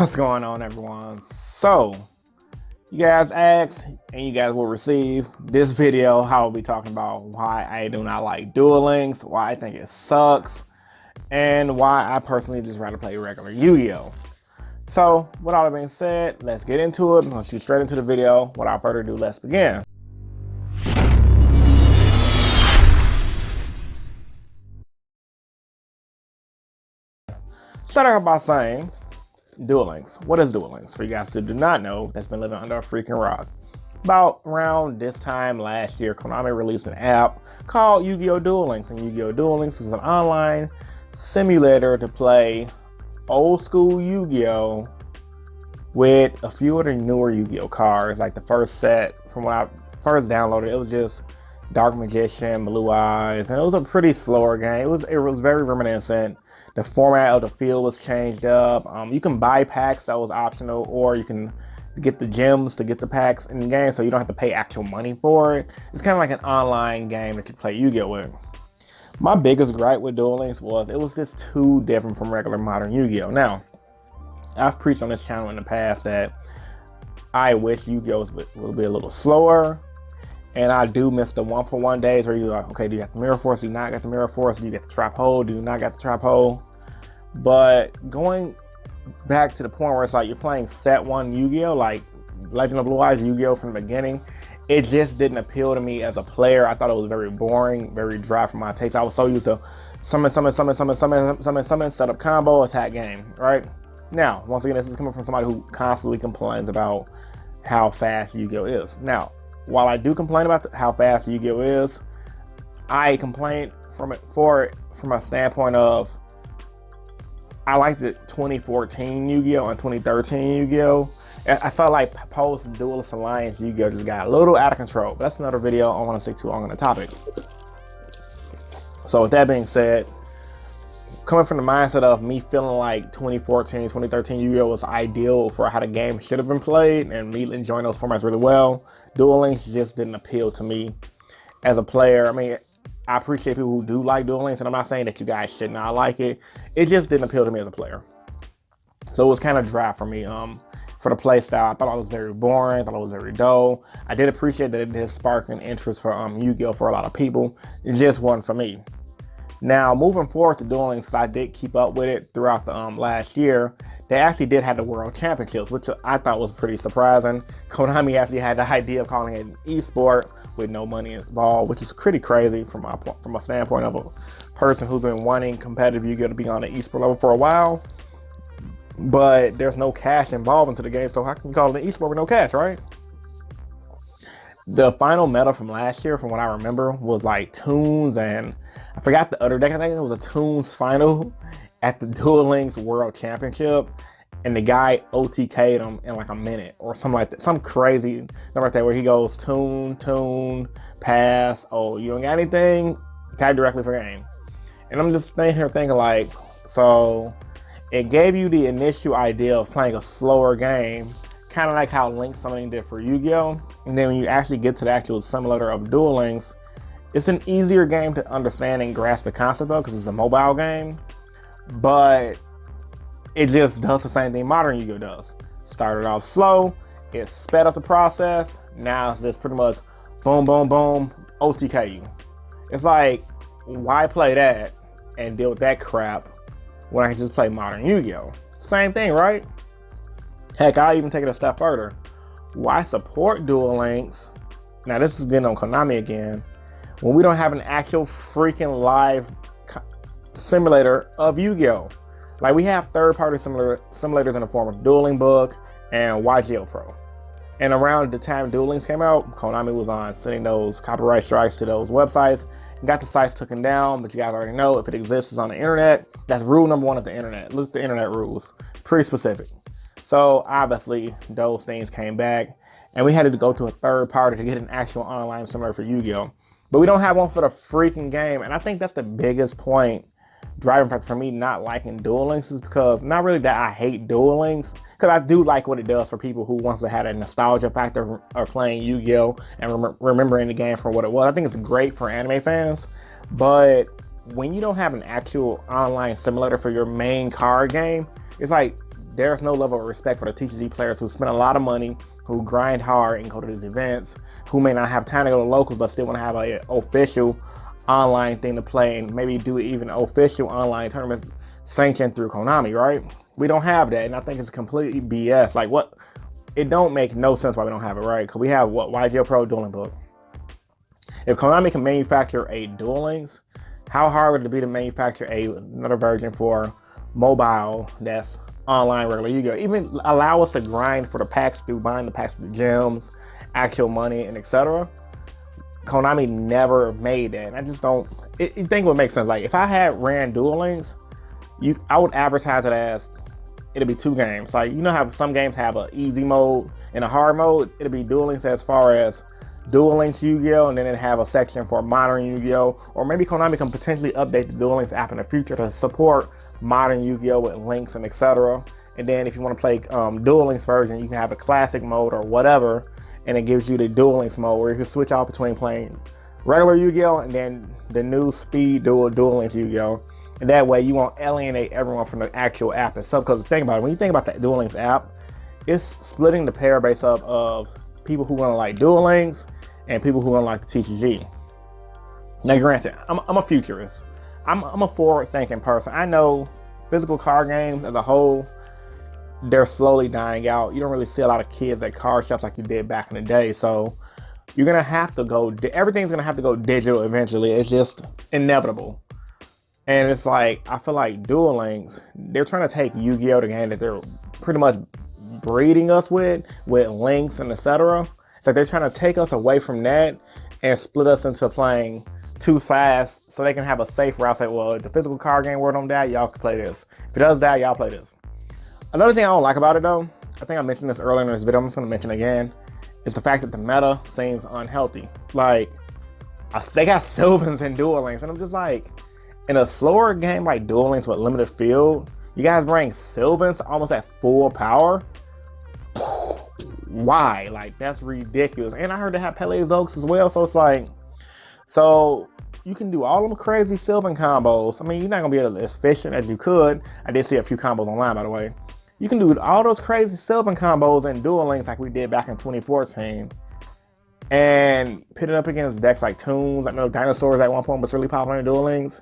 What's going on, everyone? So, you guys asked and you guys will receive this video. How I'll be talking about why I do not like Duel Links, why I think it sucks, and why I personally just rather play regular Yu-Gi-Oh! So, with all that being said, let's get into it. Let's shoot straight into the video. Without further ado, let's begin. Starting out by saying, Duel Links. What is Duel Links? For you guys that do not know, that's been living under a freaking rock. About around this time last year, Konami released an app called Yu-Gi-Oh! Duel Links. And Yu-Gi-Oh! Duel Links is an online simulator to play old school Yu-Gi-Oh! With a few of the newer Yu-Gi-Oh! Cards. Like the first set, from when I first downloaded, it was just Dark Magician, Blue Eyes, and it was a pretty slower game. It was very reminiscent. The format of the field was changed up. You can buy packs, that was optional, or you can get the gems to get the packs in the game, so you don't have to pay actual money for it. It's kind of like an online game that you play Yu-Gi-Oh! With. My biggest gripe with Duel Links was it was just too different from regular modern Yu-Gi-Oh! Now, I've preached on this channel in the past that I wish Yu-Gi-Oh! will be a little slower. And I do miss the 1-for-1 days where you're like, okay, do you have the mirror force? Do you not get the mirror force? Do you get the trap hole? Do you not get the trap hole? But going back to the point where it's like you're playing set 1 Yu-Gi-Oh! Like Legend of Blue Eyes Yu-Gi-Oh! From the beginning, it just didn't appeal to me as a player. I thought it was very boring, very dry for my taste. I was so used to summon, set up combo, attack game, right? Now, once again, this is coming from somebody who constantly complains about how fast Yu-Gi-Oh! Is. Now, while I do complain about how fast Yu-Gi-Oh! Is, I complain from a standpoint of I like the 2014 Yu-Gi-Oh! And 2013 Yu-Gi-Oh! I felt like post Duelist Alliance Yu-Gi-Oh! Just got a little out of control. But that's another video. I don't want to stick too long on the topic. So with that being said, coming from the mindset of me feeling like 2014, 2013 Yu-Gi-Oh! Was ideal for how the game should have been played and me enjoying those formats really well, Duel Links just didn't appeal to me as a player. I mean, I appreciate people who do like Duel Links, and I'm not saying that you guys should not like it. It just didn't appeal to me as a player. So it was kind of dry for me. For the play style, I thought it was very boring. I thought it was very dull. I did appreciate that it did spark an interest for Yu-Gi-Oh! For a lot of people. It just wasn't for me. Now, moving forward to Duel Links, because I did keep up with it throughout the last year, they actually did have the World Championships, which I thought was pretty surprising. Konami actually had the idea of calling it an esport with no money involved, which is pretty crazy from a standpoint of a person who's been wanting competitive Yu-Gi-Oh! To be on the esport level for a while. But there's no cash involved into the game, so how can you call it an esport with no cash, right? The final meta from last year, from what I remember, was like Toons, and I forgot the other deck. I think it was a Toons final at the Duel Links World Championship, and the guy OTK'd him in like a minute or something like that. Some crazy number like that where he goes Toon, pass. Oh, you don't got anything? Tag directly for game. And I'm just standing here thinking like, so it gave you the initial idea of playing a slower game, kind of like how Link Summoning did for Yu-Gi-Oh! And then when you actually get to the actual simulator of Duel Links, it's an easier game to understand and grasp the concept of because it's a mobile game, but it just does the same thing modern Yu-Gi-Oh! Does. Started off slow, it sped up the process, now it's just pretty much boom, boom, boom, OTK you. It's like, why play that and deal with that crap when I can just play modern Yu-Gi-Oh! Same thing, right? Heck, I'll even take it a step further. Why support Duel Links? Now this is getting on Konami again. When we don't have an actual freaking live simulator of Yu-Gi-Oh! Like we have third-party simulators in the form of Dueling Book and yugioh Pro. And around the time Duel Links came out, Konami was on sending those copyright strikes to those websites and got the sites taken down. But you guys already know if it exists, it's on the internet. That's rule number 1 of the internet. Look at the internet rules. Pretty specific. So obviously those things came back and we had to go to a third party to get an actual online simulator for Yu-Gi-Oh! But we don't have one for the freaking game. And I think that's the biggest point, driving factor for me not liking Duel Links, is because not really that I hate Duel Links, because I do like what it does for people who wants to have a nostalgia factor of playing Yu-Gi-Oh! And remembering the game for what it was. I think it's great for anime fans, but when you don't have an actual online simulator for your main card game, it's like, there's no level of respect for the TCG players who spend a lot of money, who grind hard and go to these events, who may not have time to go to locals but still want to have an official online thing to play and maybe do even official online tournaments sanctioned through Konami, right? We don't have that, and I think it's completely BS. Like, what? It don't make no sense why we don't have it, right? Because we have what? YGO Pro Dueling Book. If Konami can manufacture a Duel Links, how hard would it be to manufacture another version for mobile that's online regular Yu-Gi-Oh? Even allow us to grind for the packs through buying the packs, the gems, actual money, and etc. Konami never made that. And I just don't. You think it would make sense? Like, if I had ran Duel Links, I would advertise it as it'll be 2 games. Like, you know how some games have an easy mode and a hard mode? It'll be Duel Links as far as Duel Links Yu-Gi-Oh! And then it'll have a section for modern Yu-Gi-Oh! Or maybe Konami can potentially update the Duel Links app in the future to support modern Yu-Gi-Oh! With links and etc. And then if you want to play Duel Links version, you can have a classic mode or whatever, and it gives you the Duel Links mode where you can switch out between playing regular Yu-Gi-Oh! And then the new speed Duel Links Yu-Gi-Oh! And that way you won't alienate everyone from the actual app itself. Because think about it, when you think about that Duel Links app, it's splitting the player base up of people who want to like Duel Links and people who want to like the TCG. Now granted, I'm a futurist. I'm a forward-thinking person. I know physical card games as a whole, they're slowly dying out. You don't really see a lot of kids at card shops like you did back in the day. So you're going to have to go, everything's going to have to go digital eventually. It's just inevitable. And it's like, I feel like Duel Links, they're trying to take Yu-Gi-Oh! The game that they're pretty much breeding us with links and etc. So they're trying to take us away from that and split us into playing 2 sides so they can have a safe route. Say, well, if the physical card game world don't die, y'all can play this. If it does die, y'all play this. Another thing I don't like about it though, I think I mentioned this earlier in this video, I'm just gonna mention it again, is the fact that the meta seems unhealthy. Like, they got Sylvans in Duel Links, and I'm just like, in a slower game like Duel Links with limited field, you guys bring Sylvans almost at full power? Why? Like, that's ridiculous. And I heard they have Pelezoics as well, so it's like, so you can do all them crazy Sylvan combos. I mean, you're not gonna be as efficient as you could. I did see a few combos online, by the way. You can do all those crazy Sylvan combos in Duel Links like we did back in 2014. And pit it up against decks like Toons. I know Dinosaurs at one point was really popular in Duel Links.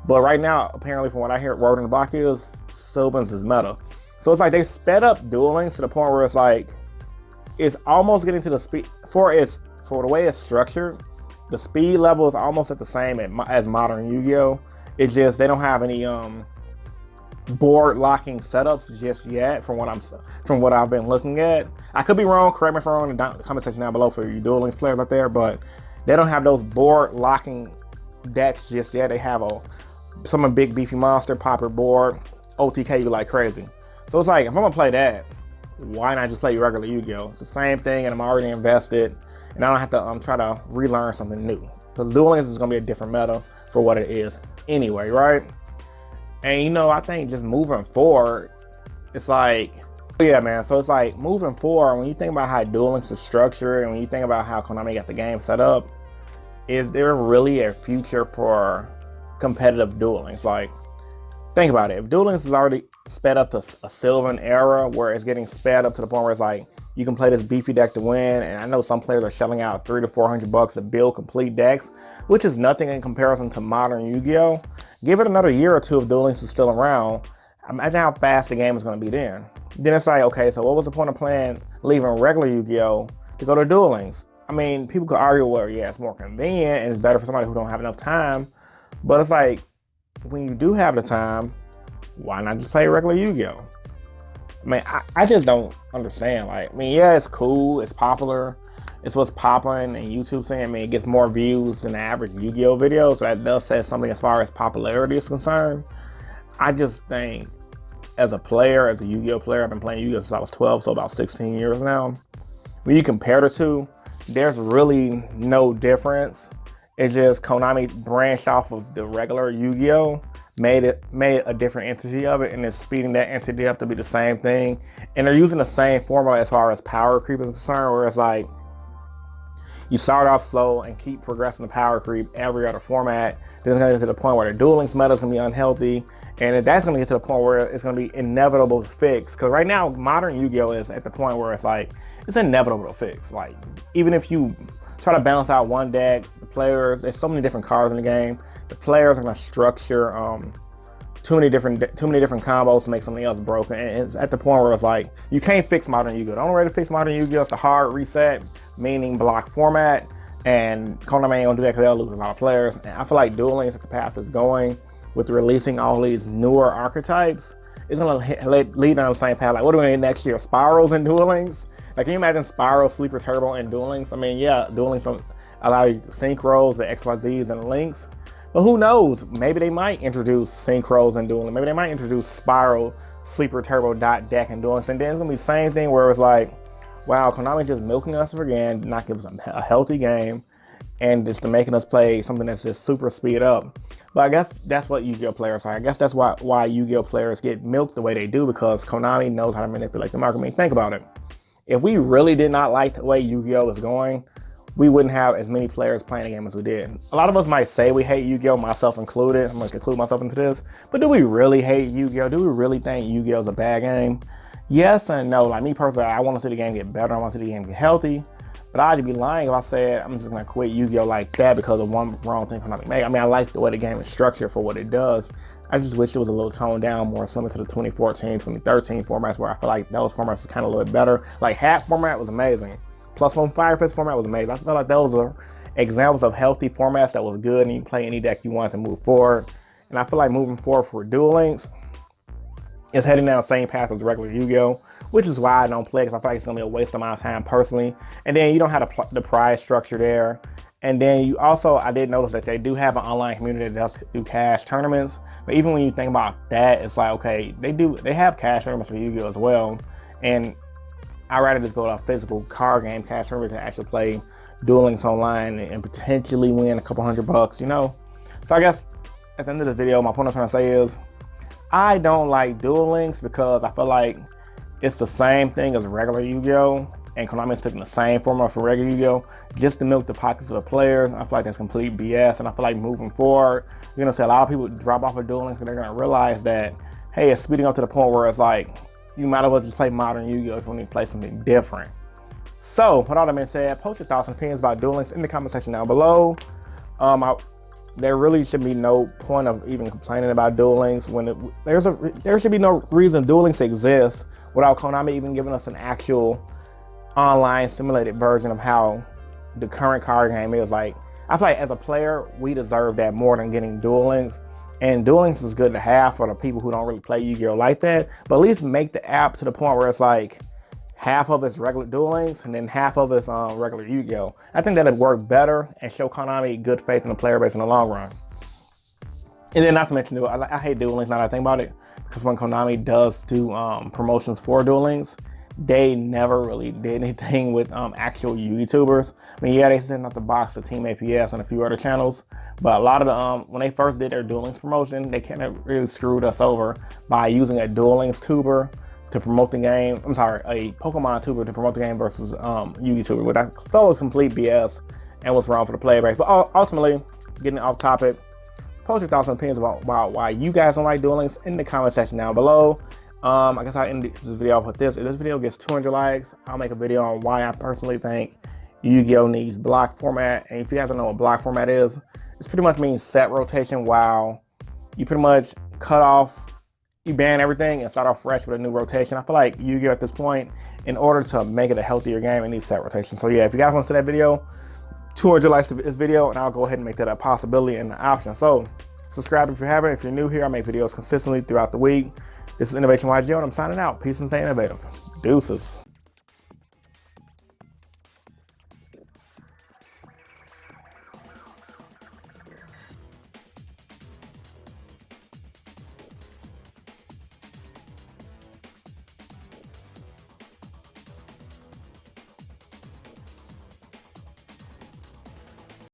But right now, apparently from what I hear, word in the block is Sylvans is meta. So it's like they sped up Duel Links to the point where it's like, it's almost getting to the speed, for the way it's structured, the speed level is almost at the same as modern Yu-Gi-Oh! It's just they don't have any board locking setups just yet from what I've been looking at. I could be wrong, correct me if I'm wrong in the comment section down below for you Duel Links players out there, but they don't have those board locking decks just yet. They have some big beefy monster, popper board, OTK you like crazy. So it's like, if I'm gonna play that, why not just play regular Yu-Gi-Oh? It's the same thing and I'm already invested and I don't have to try to relearn something new. Because Duel Links is gonna be a different meta for what it is anyway, right? And you know, I think just moving forward, it's like, yeah man, so it's like moving forward, when you think about how Duel Links is structured and when you think about how Konami got the game set up, is there really a future for competitive Duel Links? Like, think about it. If Duel Links is already sped up to a Sylvan era where it's getting sped up to the point where it's like, you can play this beefy deck to win, and I know some players are shelling out $300 to $400 to build complete decks, which is nothing in comparison to modern Yu-Gi-Oh! Give it another year or two if Duel Links is still around. Imagine how fast the game is going to be then. Then it's like, okay, so what was the point of leaving regular Yu-Gi-Oh! To go to Duel Links? I mean, people could argue, well, yeah, it's more convenient and it's better for somebody who don't have enough time. But it's like, when you do have the time, why not just play regular Yu-Gi-Oh? I mean, I just don't understand. Like, I mean, yeah, it's cool, it's popular, it's what's popping, and YouTube saying, I mean, it gets more views than the average Yu-Gi-Oh video, so that does say something as far as popularity is concerned. I just think, as a player, as a Yu-Gi-Oh player, I've been playing Yu-Gi-Oh since I was 12, so about 16 years now. When you compare the two, there's really no difference. It's just Konami branched off of the regular Yu-Gi-Oh, made a different entity of it, and it's speeding that entity up to be the same thing. And they're using the same formula as far as power creep is concerned, where it's like, you start off slow and keep progressing the power creep every other format. Then it's gonna get to the point where the Duel Links meta is gonna be unhealthy, and that's gonna get to the point where it's gonna be inevitable to fix. Because right now, modern Yu-Gi-Oh is at the point where it's like, it's inevitable to fix. Like, even if you try to balance out one deck, the players, there's so many different cards in the game, the players are gonna structure too many different combos to make something else broken. And it's at the point where it's like, you can't fix modern Yu-Gi-Oh. The only way to fix modern Yu-Gi-Oh is the hard reset, meaning block format, and Konami ain't gonna do that because they'll lose a lot of players. And I feel like Duel Links, at the path is going with releasing all these newer archetypes, it's gonna lead on the same path. Like, what are we gonna get next year? Spirals and Duel Links? Like, can you imagine Spiral, Sleeper Turbo, and Duel Links? I mean, yeah, Duel Links allow you to synchros, the XYZs, and links. But who knows? Maybe they might introduce synchros and Duel Links. Maybe they might introduce Spiral, Sleeper Turbo, deck, and Duel Links. And then it's gonna be the same thing where it's like, wow, Konami's just milking us again, not giving us a healthy game, and just making us play something that's just super speed up. But I guess that's what Yu-Gi-Oh players are. I guess that's why Yu-Gi-Oh players get milked the way they do, because Konami knows how to manipulate the market. I mean, think about it. If we really did not like the way Yu-Gi-Oh is going, we wouldn't have as many players playing the game as we did. A lot of us might say we hate Yu-Gi-Oh, myself included. I'm gonna include myself into this. But do we really hate Yu-Gi-Oh? Do we really think Yu-Gi-Oh is a bad game? Yes and no. Like, me personally, I want to see the game get better. I want to see the game get healthy. But I'd be lying if I said I'm just gonna quit Yu-Gi-Oh like that because of one wrong thing Konami made. I mean, I like the way the game is structured for what it does. I just wish it was a little toned down, more similar to the 2014, 2013 formats, where I feel like those formats was kind of a little bit better. Like, Hat format was amazing. Plus One Fire Fist format was amazing. I felt like those are examples of healthy formats that was good, and you can play any deck you want to move forward. And I feel like moving forward for Duel Links, it's heading down the same path as regular Yu-Gi-Oh, which is why I don't play, because I feel like it's gonna be a waste of my time personally. And then you don't have the prize structure there. And then you also, I did notice that they do have an online community that does do cash tournaments. But even when you think about that, it's like, okay, they have cash tournaments for Yu-Gi-Oh as well. And I'd rather just go to a physical card game cash tournament than actually play Duel Links online and potentially win a couple $100, you know? So I guess at the end of the video, my point I'm trying to say is, I don't like Duel Links because I feel like it's the same thing as regular Yu-Gi-Oh! And Konami's taking the same formula for regular Yu-Gi-Oh! Just to milk the pockets of the players. I feel like that's complete BS, and I feel like moving forward, you're gonna see a lot of people drop off of Duel Links, and they're gonna realize that, hey, it's speeding up to the point where it's like, you might as well just play modern Yu-Gi-Oh! If you want to play something different. So, with all that being said, post your thoughts and opinions about Duel Links in the comment section down below. There really should be no point of even complaining about Duel Links when there should be no reason Duel Links exists without Konami even giving us an actual online simulated version of how the current card game is. Like, I feel like as a player, we deserve that more than getting Duel Links. And Duel Links is good to have for the people who don't really play Yu-Gi-Oh like that. But at least make the app to the point where it's like half of it's regular Duel Links and then half of it's regular Yu-Gi-Oh. I think that'd work better and show Konami good faith in the player base in the long run. And then, not to mention, I hate Duel Links now that I think about it, because when Konami does do promotions for Duel Links, they never really did anything with actual YouTubers. I mean, yeah, they sent out the box to Team APS and a few other channels, but a lot of the when they first did their Duel Links promotion, they kind of really screwed us over by using a Duel Links tuber to promote the game. I'm sorry, a Pokemon tuber to promote the game versus Yu-Gi tuber, which I thought was complete BS and was wrong for the player base. But ultimately, getting off topic, post your thoughts and opinions about why you guys don't like Duel Links in the comment section down below. I guess I'll end this video off with this. If this video gets 200 likes, I'll make a video on why I personally think Yu-Gi-Oh needs block format. And if you guys don't know what block format is, it pretty much means set rotation, while you pretty much cut off, you ban everything and start off fresh with a new rotation. I feel like Yu-Gi-Oh at this point, in order to make it a healthier game, it needs set rotation. So yeah, if you guys want to see that video, 200 likes to this video, and I'll go ahead and make that a possibility and an option. So subscribe if you haven't. If you're new here, I make videos consistently throughout the week. This is InnovationYGO, and I'm signing out. Peace and stay innovative. Deuces.